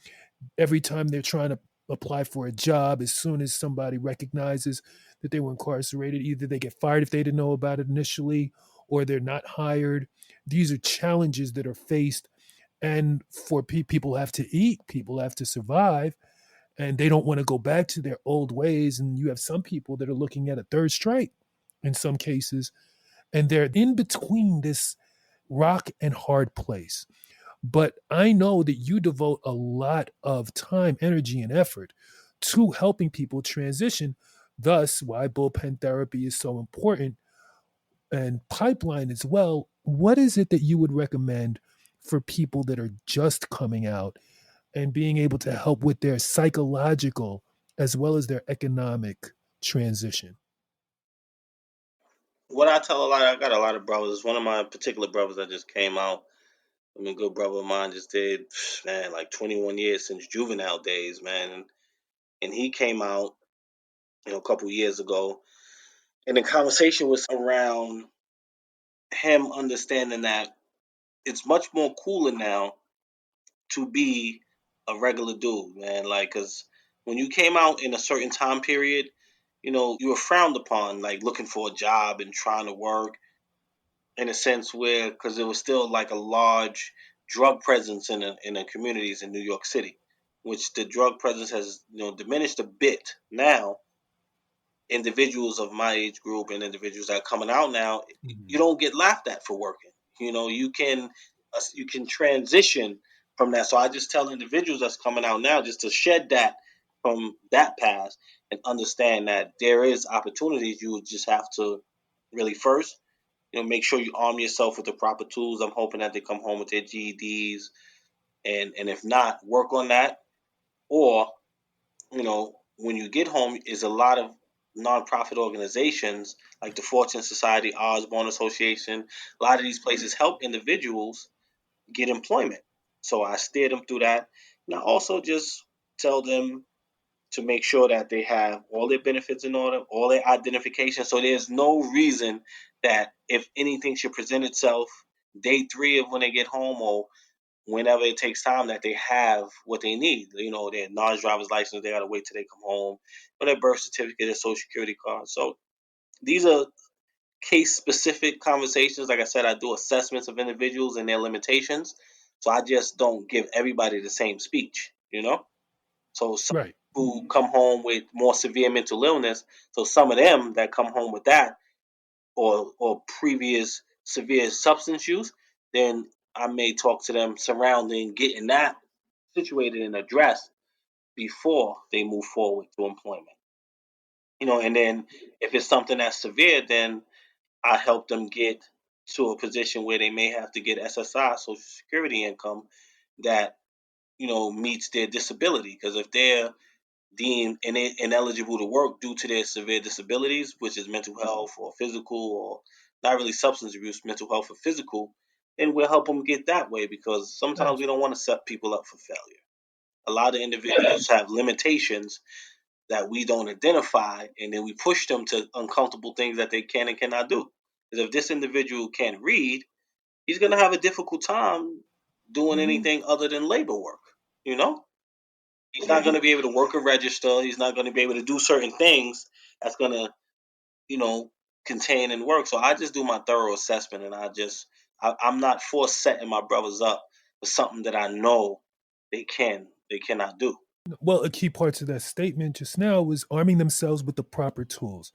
Every time they're trying to apply for a job, as soon as somebody recognizes that they were incarcerated, either they get fired if they didn't know about it initially or they're not hired. These are challenges that are faced. And for people have to eat, people have to survive, and they don't want to go back to their old ways. And you have some people that are looking at a third strike in some cases, and they're in between this rock and hard place. But I know that you devote a lot of time, energy, and effort to helping people transition. Thus, why bullpen therapy is so important and pipeline as well. What is it that you would recommend for people that are just coming out and being able to help with their psychological as well as their economic transition? What I tell a lot, I got a lot of brothers. One of my particular brothers that just came out, I mean, a good brother of mine just did, man, like 21 years since juvenile days, man. And he came out, a couple years ago. And the conversation was around him understanding that it's much more cooler now to be a regular dude, man. Like, cause when you came out in a certain time period, you were frowned upon, like looking for a job and trying to work in a sense where, cause there was still like a large drug presence in the communities in New York City, which the drug presence has, diminished a bit now. Individuals of my age group and individuals that are coming out now, you Mhm. don't get laughed at for working. You can transition from that. So I just tell individuals that's coming out now just to shed that from that past and understand that there is opportunities. You just have to really first, make sure you arm yourself with the proper tools. I'm hoping that they come home with their GEDs, and if not, work on that. Or when you get home, is a lot of nonprofit organizations like the Fortune Society, Osborne Association. A lot of these places help individuals get employment. So I steer them through that. And I also just tell them to make sure that they have all their benefits in order, all their identification. So there's no reason that if anything should present itself day three of when they get home or whenever it takes time that they have what they need. Their non-driver's license, they gotta wait till they come home, or their birth certificate, their social security card. So these are case-specific conversations. Like I said, I do assessments of individuals and their limitations. So I just don't give everybody the same speech. So some Right. who come home with more severe mental illness, so some of them that come home with that or previous severe substance use, then I may talk to them surrounding getting that situated and addressed before they move forward to employment. And then if it's something that's severe, then I help them get to a position where they may have to get SSI, Social Security income, that meets their disability. Because if they're deemed ineligible to work due to their severe disabilities, which is mental health or physical, or not really substance abuse, mental health or physical, then we'll help them get that way, because sometimes we don't want to set people up for failure. A lot of individuals have limitations that we don't identify, and then we push them to uncomfortable things that they can and cannot do. Because if this individual can't read, he's going to have a difficult time doing Hmm. anything other than labor work. You know, he's not going to be able to work a register. He's not going to be able to do certain things that's going to, you know, contain and work. So I just do my thorough assessment, and I'm not for setting my brothers up for something that I know they cannot do. Well, a key part to that statement just now was arming themselves with the proper tools.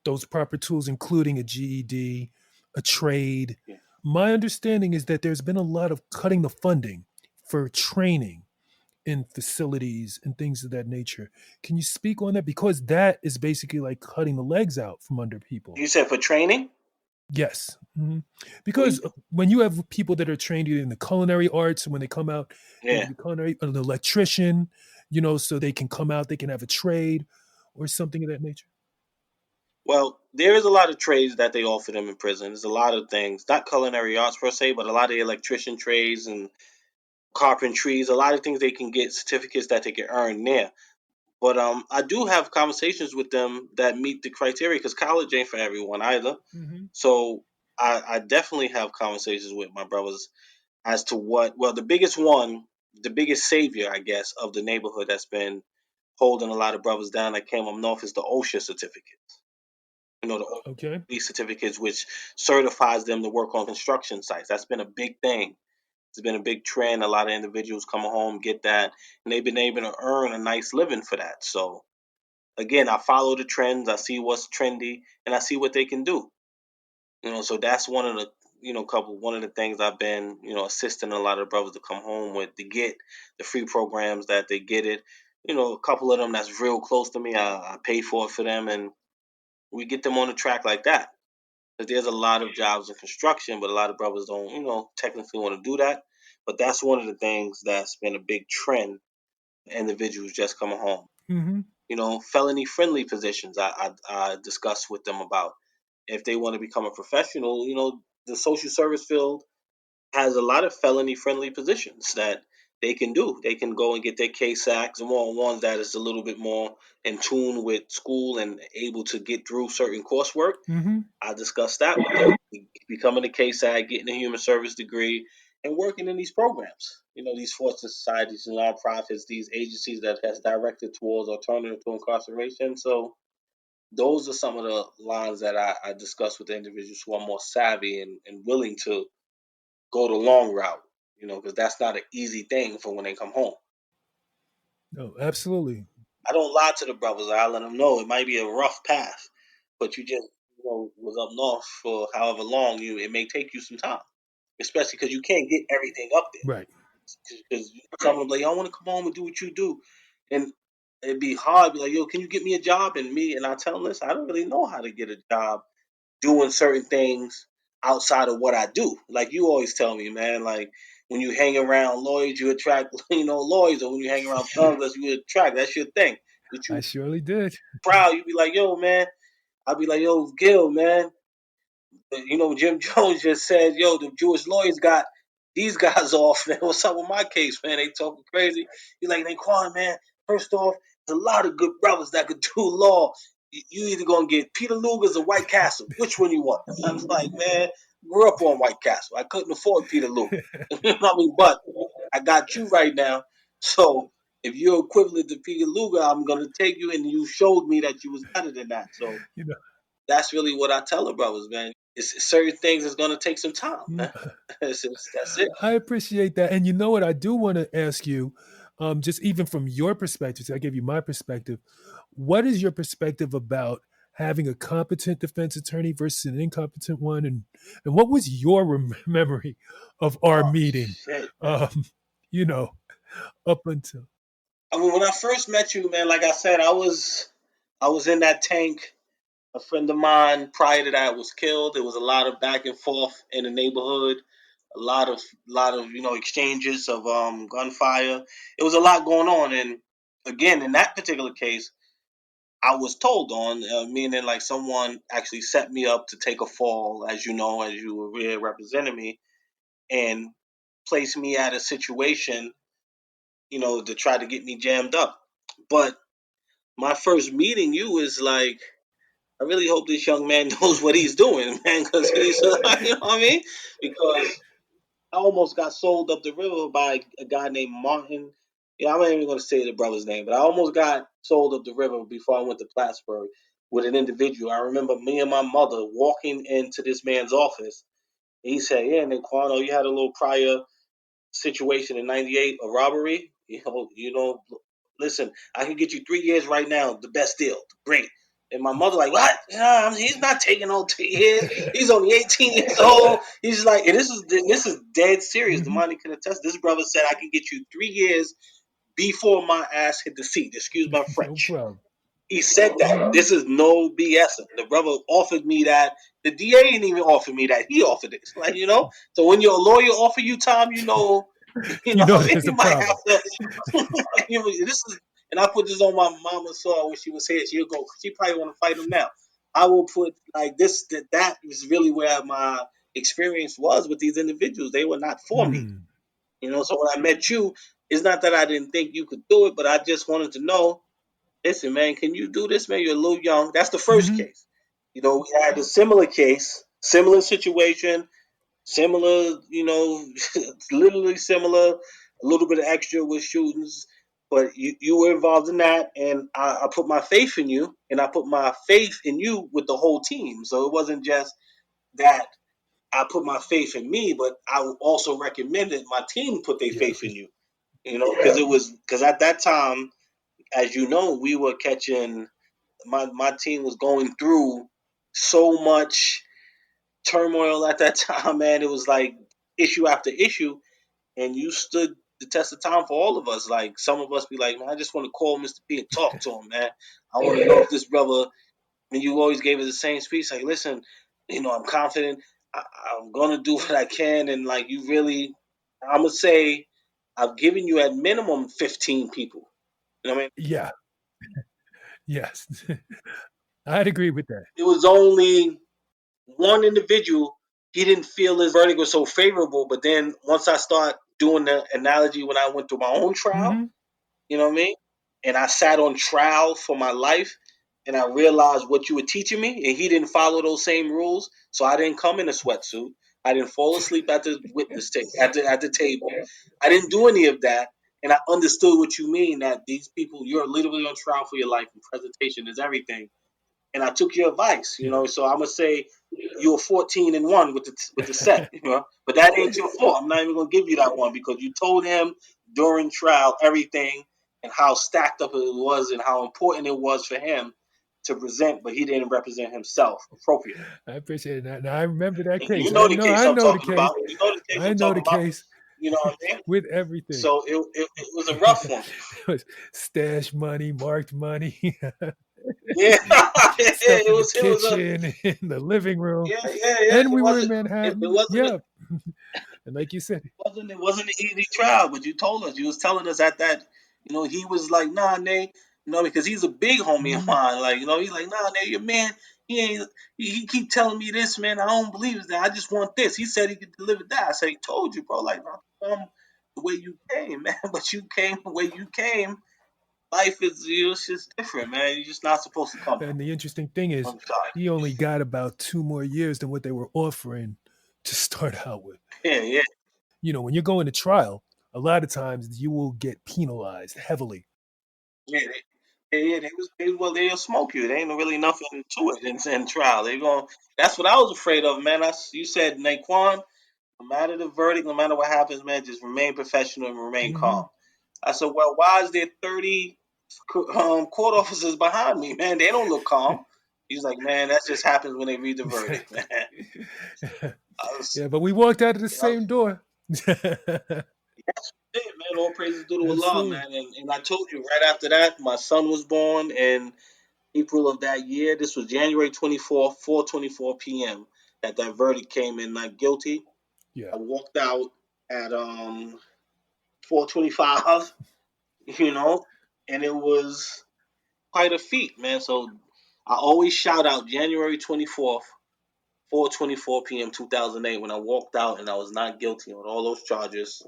Those proper tools, including a GED, a trade. Yeah. My understanding is that there's been a lot of cutting the funding for training in facilities and things of that nature. Can you speak on that? Because that is basically like cutting the legs out from under people. You said for training? Yes. Mhm. We, Because when you have people that are trained in the culinary arts, and when they come out, they yeah. can be culinary, an electrician, so they can come out, they can have a trade or something of that nature. Well, there is a lot of trades that they offer them in prison. There's a lot of things, not culinary arts per se, but a lot of electrician trades and carpentries. A lot of things they can get certificates that they can earn there. But I do have conversations with them that meet the criteria, because college ain't for everyone either. Hmm. So I definitely have conversations with my brothers as to what. Well, the biggest one, the biggest savior, I guess, of the neighborhood that's been holding a lot of brothers down that came up north is the OSHA certificate. The Okay. these certificates, which certifies them to work on construction sites. That's been a big thing. It's been a big trend. A lot of individuals come home, get that, and they've been able to earn a nice living for that. So again, I follow the trends. I see what's trendy, and I see what they can do. So that's one of the one of the things I've been assisting a lot of brothers to come home with, to get the free programs that they get it. A couple of them that's real close to me, I pay for it for them, and we get them on the track like that. Because there's a lot of jobs in construction, but a lot of brothers don't, technically want to do that. But that's one of the things that's been a big trend. Individuals just coming home. Hmm. Felony friendly positions. I discuss with them about if they want to become a professional. The social service field has a lot of felony friendly positions that they can do. They can go and get their KSACs, and more ones that is a little bit more in tune with school and able to get through certain coursework. Hmm. I discussed that with them. Becoming a KSAG, getting a human service degree, and working in these programs. These foster societies and nonprofits, these agencies that has directed towards alternative to incarceration. So those are some of the lines that I discuss with the individuals who are more savvy and willing to go the long route. Because that's not an easy thing for when they come home. No, absolutely. I don't lie to the brothers. I let them know it might be a rough path, but you just was up north for however long. It may take you some time, especially because you can't get everything up Right. there. Because some of them like, I want to come home and do what you do, and it'd be hard. Be like, yo, can you get me a job? And I tell them this, I don't really know how to get a job doing certain things outside of what I do. Like you always tell me, man, like when you hang around lawyers, you attract, lawyers, or when you hang around thugs, you attract. That's your thing. That I you surely did. proud. You be like, yo, man. I'll be like, yo, Gil, man. Jim Jones just said, yo, the Jewish lawyers got these guys off, man. What's up with my case, man? They talking crazy. He's like, Naquan, man. First off, there's a lot of good brothers that could do law. You either gonna get Peter Luger's or White Castle. Which one you want? I'm like, man, grew up on White Castle. I couldn't afford Peter Luger. But I got you right now. So if you're equivalent to Peter Luger, I'm gonna take you, and you showed me that you was better than that. So you know, that's really what I tell the brothers, man. It's certain things that's gonna take some time, man. That's it. I appreciate that. And you know what? I do want to ask you, just even from your perspective, so I give you my perspective. What is your perspective about having a competent defense attorney versus an incompetent one? And what was your memory of our Oh meeting? shit, man. Um, you know, up until. I mean, when I first met you, man, like I said, I was in that tank. A friend of mine prior to that was killed. There was a lot of back and forth in the neighborhood. a lot of exchanges of gunfire. It was a lot going on, and again, in that particular case, I was told on, meaning like someone actually set me up to take a fall, as you know, as you were here representing me, and placed me at a situation, to try to get me jammed up. But my first meeting you is like, I really hope this young man knows what he's doing, man, because he's, you know what I mean? Because I almost got sold up the river by a guy named Martin. Yeah, I'm not even going to say the brother's name, but I almost got sold up the river before I went to Plattsburgh with an individual. I remember me and my mother walking into this man's office. He said, "Yeah, Naquan, you had a little prior situation in '98, a robbery. Listen, I can get you 3 years right now, the best deal, great." And my mother like, "What? He's not taking no 2 years. He's only 18 years old." He's like, and this is dead serious. The Hmm. money can attest. This brother said, "I can get you 3 years before my ass hit the seat." Excuse my No French. problem. He said that. Hmm. This is no BS. The brother offered me that. The DA didn't even offer me that. He offered it. Like, So when your lawyer offer you time, You know you there's a might have problem. to. This is, and I put this on my mama's saw when she was here. She'll go. She probably want to fight him now. I will put like this. That is really where my experience was with these individuals. They were not for me. Hmm. So when I met you, it's not that I didn't think you could do it, but I just wanted to know. Listen, man, can you do this, man? You're a little young. That's the first Hmm. case. We had a similar case, similar situation, similar, literally similar, a little bit of extra with shootings, but you were involved in that, and I put my faith in you, and I put my faith in you with the whole team. So it wasn't just that I put my faith in me, but I also recommended my team put their Yeah. faith in you. Because at that time, as you know, we were catching my team was going through so much turmoil at that time, man. It was like issue after issue, and you stood the test of time for all of us. Like some of us be like, man, I just want to call Mr. P and talk to him, man. I want to know if this brother. And you always gave us the same speech, like, listen, I'm confident. I, I'm gonna do what I can, and like you really, I'm gonna say, I've given you at minimum 15 people. You know what I mean? Yeah. Yes. I'd agree with that. It was only one individual, he didn't feel his verdict was so favorable. But then once I start doing the analogy when I went through my own trial, Hmm. you know what I mean? And I sat on trial for my life, and I realized what you were teaching me, and he didn't follow those same rules. So I didn't come in a sweatsuit. I didn't fall asleep at the witness table, at the table. I didn't do any of that. And I understood what you mean that these people, you're literally on trial for your life, and presentation is everything, and I took your advice, Yeah. So I'm gonna say you were 14-1 with the set, but that ain't your fault. I'm not even gonna give you that one because you told him during trial everything and how stacked up it was and how important it was for him to present, but he didn't represent himself appropriately. I appreciate that. Now I remember that And case. you know the case I I'm know the talking case. about. You know the case I I'm know the talking about. case You know what I mean? with everything. So it was a rough one. It was stash money, marked money, Yeah, stuff in the it was a kitchen, in the living room. yeah. And It we were in wasn't it Manhattan. wasn't Yep. And like you said, it wasn't an easy trial, but you told us, you was telling us at that, he was like, nah, Nate, because he's a big homie of mhm, mine. Like, he's like, nah, Nate, your man, he ain't, he keep telling me this, man. I don't believe it. I just want this. He said he could deliver that. I said, he told you, bro. Like, come the way you came, man. But you came the way you came. Life is, it's just different, man. You're just not supposed to come. and the interesting thing is, I'm sorry. he only got about 2 more years than what they were offering to start out with. Yeah, yeah. When you're going to trial, a lot of times you will get penalized heavily. Yeah, they'll smoke you. There ain't really nothing to it in trial. They going That's what I was afraid of, man. You said, Naquan, no matter the verdict, no matter what happens, man, just remain professional and remain Hmm. calm. I said, well, why is there 30 court officers behind me, man? They don't look calm. He's like, man, that just happens when they read the verdict, Exactly. man. I was, Yeah, but we walked out of the you know, same door. yeah, man, all praises due to Allah, Absolutely. man. And I told you right after that, my son was born, and April of that year. This was January 24th, 4:24 p.m. that verdict came in not guilty. Yeah. I walked out at 4:25, and it was quite a feat, man. So I always shout out January 24th, 4:24 p.m. 2008 when I walked out and I was not guilty on all those charges.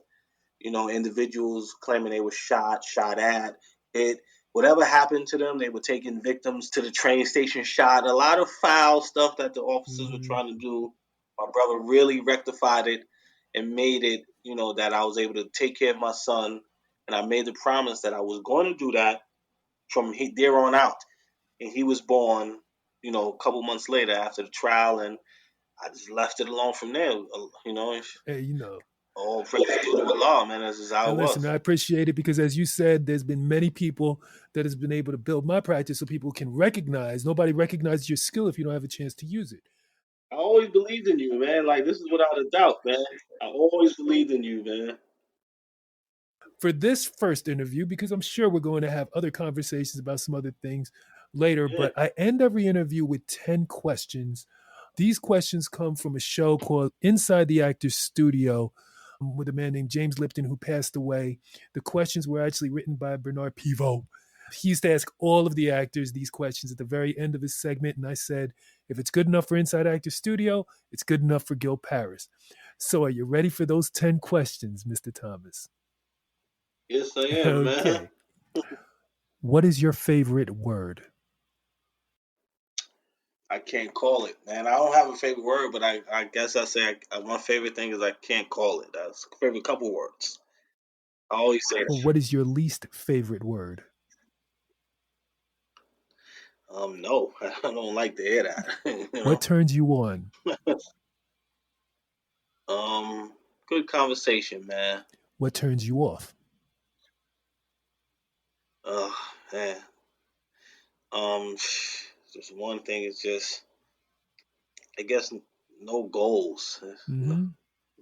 Individuals claiming they were shot at, hit, whatever happened to them, they were taking victims to the train station, shot. A lot of foul stuff that the officers were trying to do. My brother really rectified it and made it, that I was able to take care of my son. And I made the promise that I was going to do that from there on out. And he was born, a couple months later after the trial, and I just left it alone from there. Hey, All praise to Allah, man. This is how and it listen, was. I appreciate it because, as you said, there's been many people that has been able to build my practice so people can recognize. Nobody recognizes your skill if you don't have a chance to use it. I always believed in you, man. Like, this is without a doubt, man. I always believed in you, man. For this first interview, because I'm sure we're going to have other conversations about some other things later, Yeah. but I end every interview with 10 questions. These questions come from a show called Inside the Actor's Studio with a man named James Lipton who passed away. The questions were actually written by Bernard Pivot. He used to ask all of the actors these questions at the very end of his segment, and I said, if it's good enough for Inside Actor Studio, it's good enough for Gil Paris. So are you ready for those 10 questions, Mr. Thomas? Yes, I am, man. Okay. What is your favorite word? I can't call it, man. I don't have a favorite word, but I guess I say my favorite thing is I can't call it. That's a favorite couple words. I always say Or what is your least favorite word? no, I don't like to hear that. What turns you on? Good conversation, man. What turns you off? Oh, man. Just one thing is just, I guess, no goals. Mm-hmm.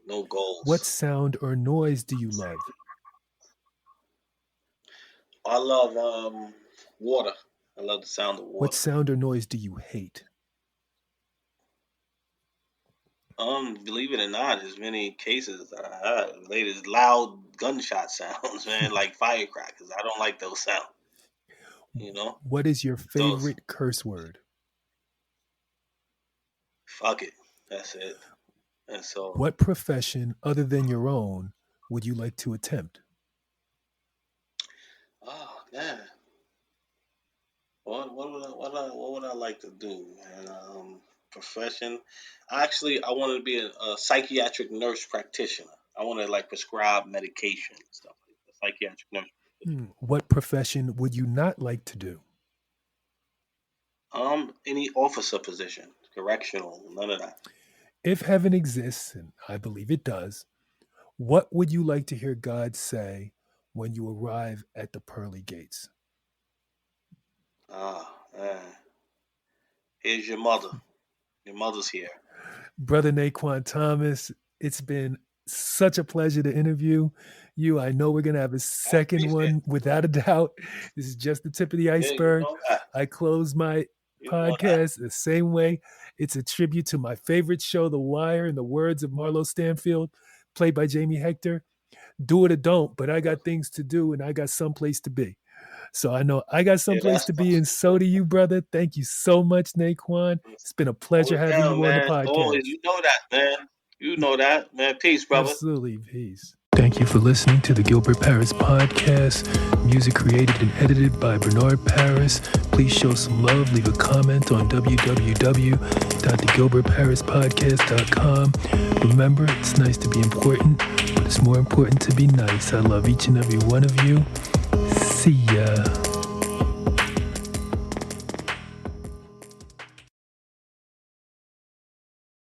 No goals. What sound or noise do you love? I love water. I love the sound of water. What sound or noise do you hate? Believe it or not, there's many cases that I had related loud gunshot sounds, man, like firecrackers. I don't like those sounds. What is your favorite curse word? Fuck it. That's it. And so, what profession other than your own would you like to attempt? Oh man, what would I like to do, man? Profession. Actually, I wanted to be a psychiatric nurse practitioner. I want to prescribe medication and stuff like that. Psychiatric nurse. What profession would you not like to do? Any officer position, correctional, none of that. If heaven exists, and I believe it does, what would you like to hear God say when you arrive at the pearly gates? Man. Here's your mother. Your mother's here. Brother Naquan Thomas, it's been such a pleasure to interview you. I know we're going to have a second one without a doubt. This is just the tip of the iceberg. I close my podcast the same way. It's a tribute to my favorite show, The Wire, in the words of Marlo Stanfield, played by Jamie Hector. Do it or don't, but I got things to do and I got someplace to be. So I know I got someplace to be, and so do you, brother. Thank you so much, Naquan. It's been a pleasure having you on the podcast. Always, you know that, man. You know that, man. Peace, brother. Absolutely, peace. Thank you for listening to the Gilbert Paris podcast. Music created and edited by Bernard Paris. Please show some love. Leave a comment on www.thegilbertparispodcast.com. Remember, it's nice to be important, but it's more important to be nice. I love each and every one of you. See ya.